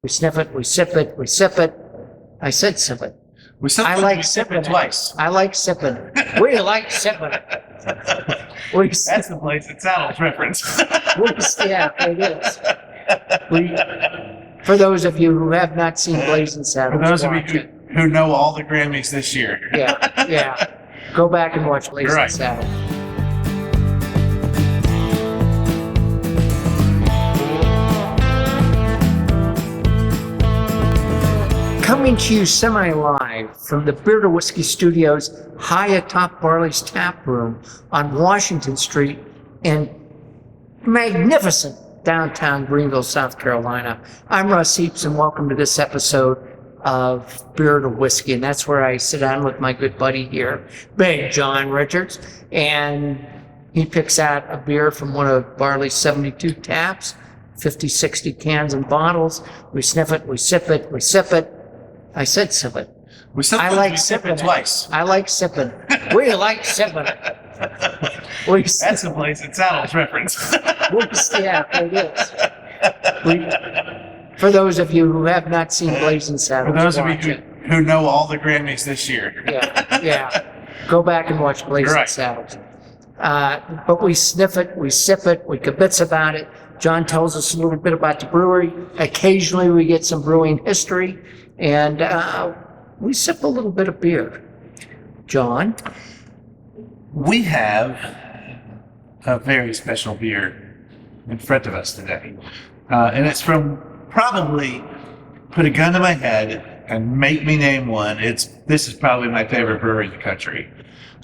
We sniff it, we sip it, we sip it. I said sip it. I like sipping twice. I like sipping. We like sipping. That's the place that Saddles reference. Yeah, it is. For those of you who have not seen Blazing Saddles, For those of watch you it. who know all the Grammys this year. Yeah. Go back and watch Blazing Right. Saddles. Coming to you semi-live from the Beer to Whiskey Studios high atop Barley's Tap Room on Washington Street in magnificent downtown Greenville, South Carolina. I'm Russ Heaps, and welcome to this episode of Beer to Whiskey. And that's where I sit down with my good buddy here, Big John Richards, and he picks out a beer from one of Barley's 72 taps, 50, 60 cans and bottles. We sniff it, we sip it, we sip it. I said sip it. I like sipping twice. I like sipping. We like sipping. That's the place that Saddles reference. Yeah, it is. For those of you who have not seen Blazing Saddles, For those of watch you it. who know all the Grammys this year. Yeah. Go back and watch Blazing Right. Saddles. But we sniff it, we sip it, we kibitz about it. John tells us a little bit about the brewery. Occasionally we get some brewing history, and we sip a little bit of beer. John? We have a very special beer in front of us today. And it's from probably, put a gun to my head and make me name one. This is probably my favorite brewery in the country.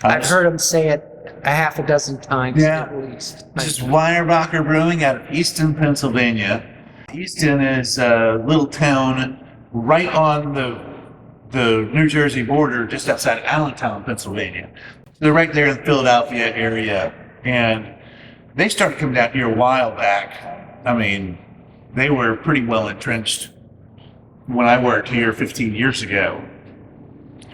I've heard him say it a half a dozen times at least. This is Weyerbacher Brewing out of Easton, Pennsylvania. Easton is a little town right on the New Jersey border, just outside Allentown, Pennsylvania. They're right there in the Philadelphia area, and they started coming down here a while back. I mean, they were pretty well entrenched when I worked here 15 years ago,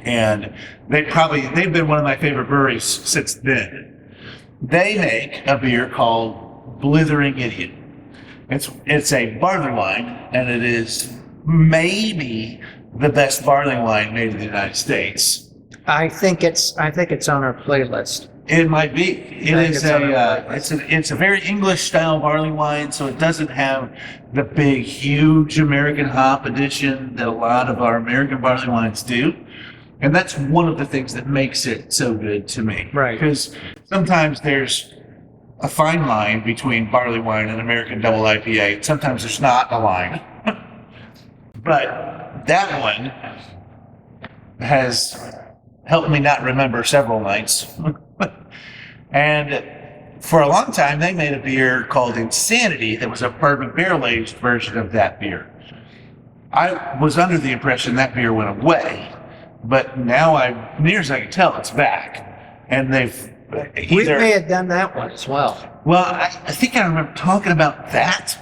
and they've been one of my favorite breweries since then. They make a beer called Blithering Idiot. It's a barley wine, and it is maybe the best barley wine made in the United States. I think it's on our playlist. It might be. It's a very English style barley wine, so it doesn't have the big, huge American hop addition that a lot of our American barley wines do. And that's one of the things that makes it so good to me. Right. Because sometimes there's a fine line between barley wine and American double IPA. Sometimes there's not a line. But that one has helped me not remember several nights. And for a long time, they made a beer called Cinnsanity that was a bourbon barrel-aged version of that beer. I was under the impression that beer went away, but now, near as I can tell, it's back. And We may have done that one as well. Well, I think I remember talking about that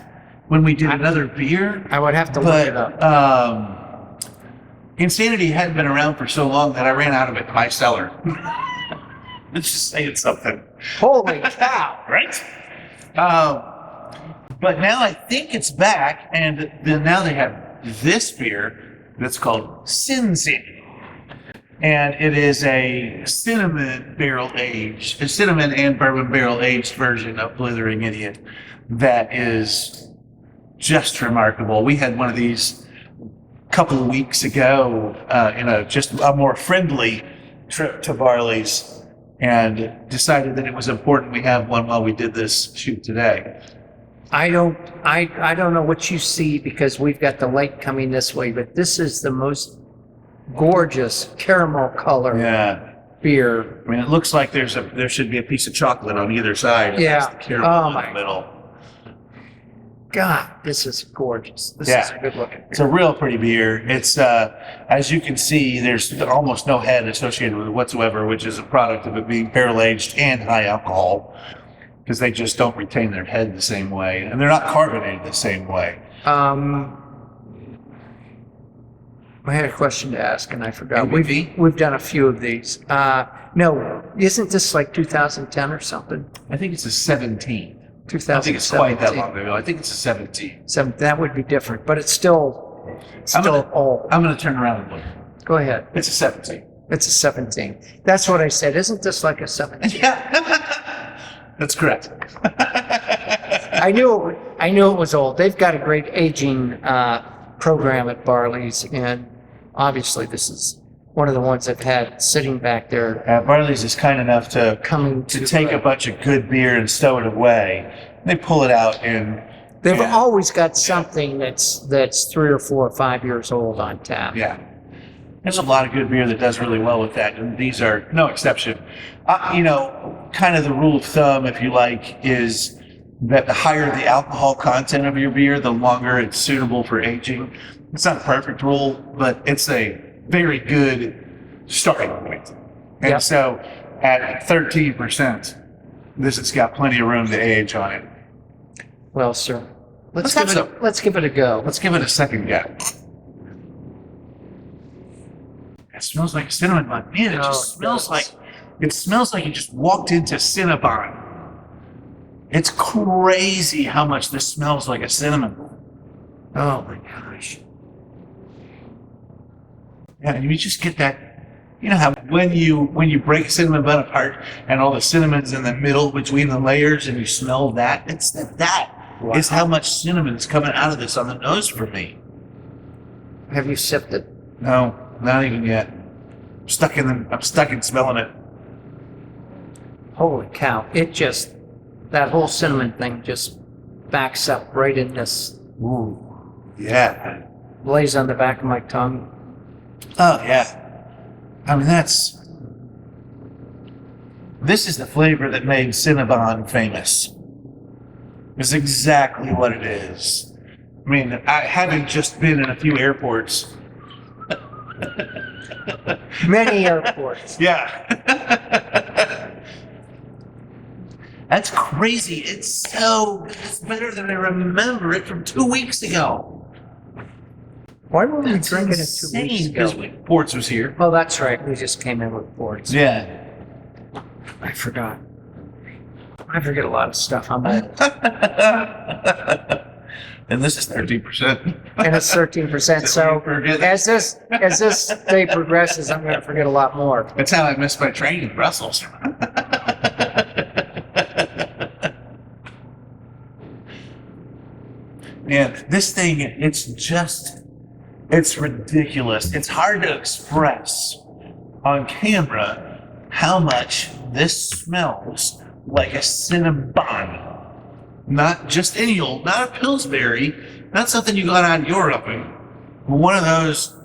when we did another beer. I would have to look it up. Cinnsanity hadn't been around for so long that I ran out of it in my cellar. Let's just saying something. Holy cow! Right? But now I think it's back, and then now they have this beer that's called Cinnsanity. And it is a cinnamon and bourbon barrel aged version of Blithering Idiot that is just remarkable. We had one of these a couple of weeks ago in just a more friendly trip to Barley's, and decided that it was important we have one while we did this shoot today. I don't know what you see because we've got the light coming this way, but this is the most gorgeous caramel color beer. I mean, it looks like there should be a piece of chocolate on either side. Yeah. That's the caramel in my the middle. God, this is gorgeous. This is a good looking beer. It's a real pretty beer. It's, as you can see, there's almost no head associated with it whatsoever, which is a product of it being barrel aged and high alcohol, because they just don't retain their head the same way, and they're not carbonated the same way. I had a question to ask and I forgot. ABV? We've done a few of these. No, isn't this like 2010 or something? I think it's a 17. 2017. I think it's quite that long ago. I think it's a 17. So that would be different, but it's still Still old. I'm going to turn around and look. Go ahead. It's a 17. It's a 17. That's what I said. Isn't this like a 17? Yeah. That's correct. I knew it was old. They've got a great aging program at Barley's, and obviously this is one of the ones I've had sitting back there Barley's is kind enough to coming to take a bunch of good beer and stow it away. They pull it out and They've always got something that's 3 or 4 or 5 years old on tap. yeah. There's a lot of good beer that does really well with that, and these are no exception. You know, kind of the rule of thumb, if you like, is that the higher the alcohol content of your beer, the longer it's suitable for aging. It's not a perfect rule, but it's a very good starting point. And Yep. so at 13%, this has got plenty of room to age on it. Well, sir, Let's have some. let's give it a go. Let's give it a second go. It smells like a cinnamon bun. Man, it just smells like you just walked into Cinnabon. It's crazy how much this smells like a cinnamon bun. Oh my gosh. Yeah, and you just get that. You know how when you break a cinnamon bun apart and all the cinnamon's in the middle between the layers and you smell that? It's that. Wow. Is how much cinnamon is coming out of this on the nose for me. Have you sipped it? No, not even yet. I'm stuck in smelling it. Holy cow. That whole cinnamon thing just backs up right in this, Ooh, yeah. lays on the back of my tongue. Oh yeah. I mean this is the flavor that made Cinnabon famous. It's exactly what it is. I mean, I haven't just been in a few airports. Many airports. Yeah. That's crazy. It's better than I remember it from 2 weeks ago. Why were we That's drinking it 2 insane, weeks because ago? Ports was here. Oh, that's right. We just came in with boards. Yeah. I forgot. I forget a lot of stuff. I'm old. And this is 13%. And it's 13%. So Forget- as this day progresses, I'm going to forget a lot more. That's how I missed my train in Brussels. Man, this thing, it's ridiculous. It's hard to express on camera how much this smells like a Cinnabon. Not just any old, not a Pillsbury, not something you got out of Europe. One of those,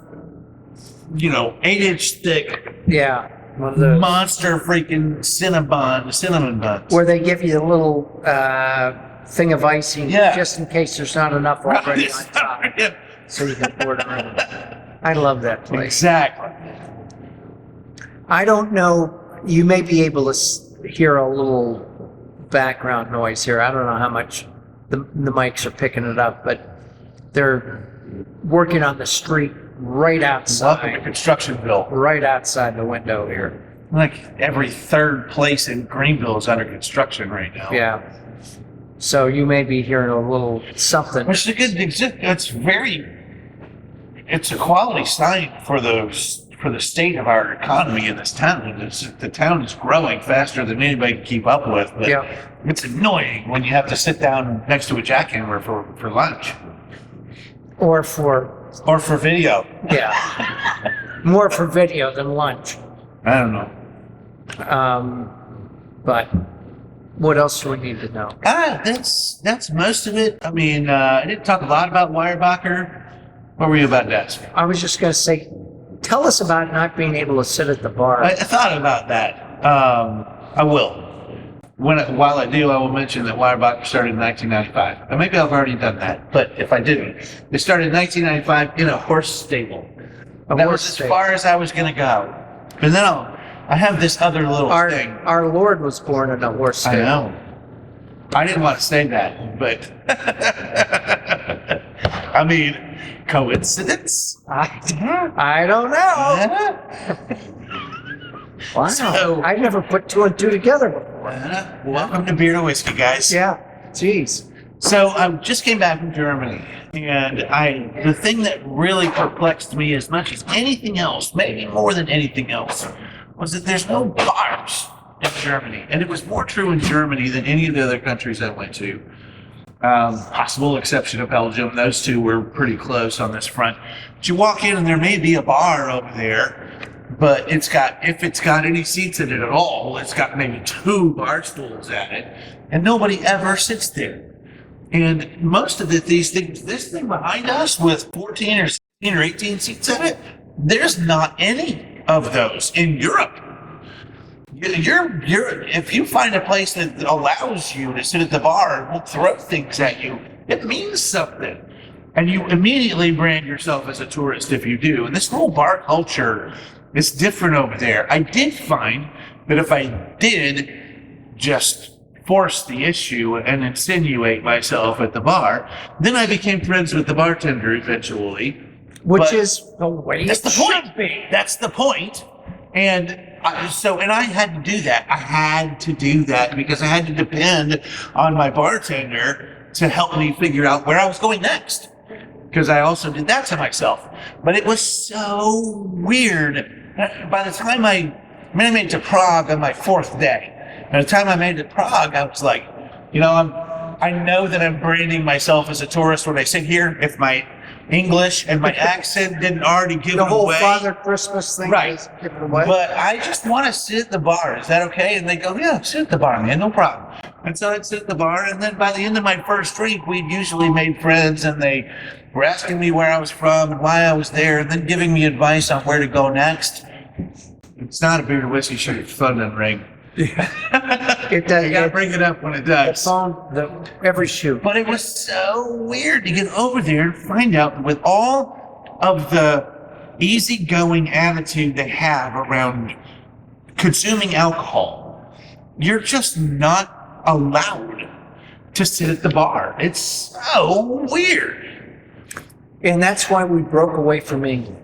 8-inch thick Yeah. One of those monster freaking cinnamon buns. where they give you a little thing of icing Yeah. just in case there's not enough already on top. Yeah, So you can pour it around. I love that place. exactly. I don't know. You may be able to hear a little background noise here. I don't know how much the mics are picking it up, but they're working on the street right Welcome to outside, Constructionville. right outside the window here. Like every third place in Greenville is under construction right now. Yeah. So you may be hearing a little something. Which is a good. It's a quality sign for the state of our economy in this town. The town is growing faster than anybody can keep up with. But Yeah. it's annoying when you have to sit down next to a jackhammer for lunch Or for, or for video. yeah, more for video than lunch. I don't know. But what else do we need to know? That's most of it. I mean, I didn't talk a lot about Weyerbacher. What were you about to ask? I was just going to say, tell us about not being able to sit at the bar. I thought about that. I will. While I do, I will mention that Weyerbacher started in 1995. And maybe I've already done that, but if I didn't, they started in 1995 in a horse stable. That was as far as I was going to go. And then I have this other little thing. Our Lord was born in a horse I stable. know. I didn't want to say that, but I mean, coincidence? I don't know. Wow. So- I never put 2 and 2 together before. Welcome to Beer to Whiskey, guys. Yeah. Jeez. So I just came back from Germany, And the thing that really perplexed me as much as anything else, maybe more than anything else, was that there's no bars in Germany. And it was more true in Germany than any of the other countries I went to. Possible exception of Belgium. Those two were pretty close on this front. But you walk in and there may be a bar over there, but if it's got any seats in it at all, it's got maybe 2 bar stools at it, and nobody ever sits there. And most of these things, this thing behind us with 14 or 16 or 18 seats in it, there's not any of those in Europe. If you find a place that allows you to sit at the bar and will throw things at you, it means something. And you immediately brand yourself as a tourist if you do. And this whole bar culture is different over there. I did find that if I did just force the issue and insinuate myself at the bar, then I became friends with the bartender eventually. Which is the way that's it the should point. be. That's the point. And I had to do that. I had to do that because I had to depend on my bartender to help me figure out where I was going next. Because I also did that to myself. But it was so weird. By the time I made it to Prague on my 4th day, by the time I made it to Prague, I was like, I know that I'm branding myself as a tourist when I sit here. If my English and my accent didn't already give The it whole away. Father Christmas thing Right. is given away. But I just want to sit at the bar. Is that okay? And they go, yeah, sit at the bar, man, no problem. And so I'd sit at the bar, and then by the end of my first drink, we'd usually made friends, and they were asking me where I was from and why I was there, and then giving me advice on where to go next. It's not a beer whiskey shoot, it's fun and ring. It does. You gotta bring it up when it does. Every shoot. But it was so weird to get over there and find out with all of the easygoing attitude they have around consuming alcohol, you're just not allowed to sit at the bar. It's so weird. And that's why we broke away from England.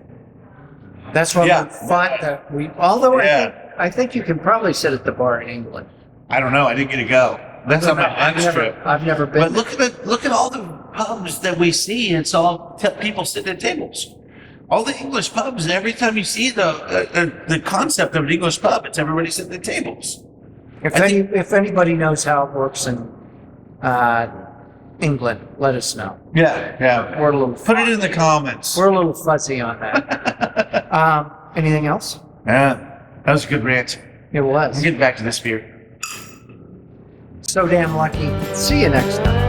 That's why Yeah. we fought that. Although Yeah. I think you can probably sit at the bar in England. I don't know. I didn't get to go. That's on my next trip. I've never been. But look at all the pubs that we see. It's all people sitting at tables. All the English pubs. Every time you see the concept of an English pub, it's everybody sitting at tables. If anybody knows how it works in England, let us know. Yeah. We're a little Put it in the comments. We're a little fuzzy on that. Anything else? Yeah, that was a good rant. It was. I'm getting back to this beer. So damn lucky. See you next time.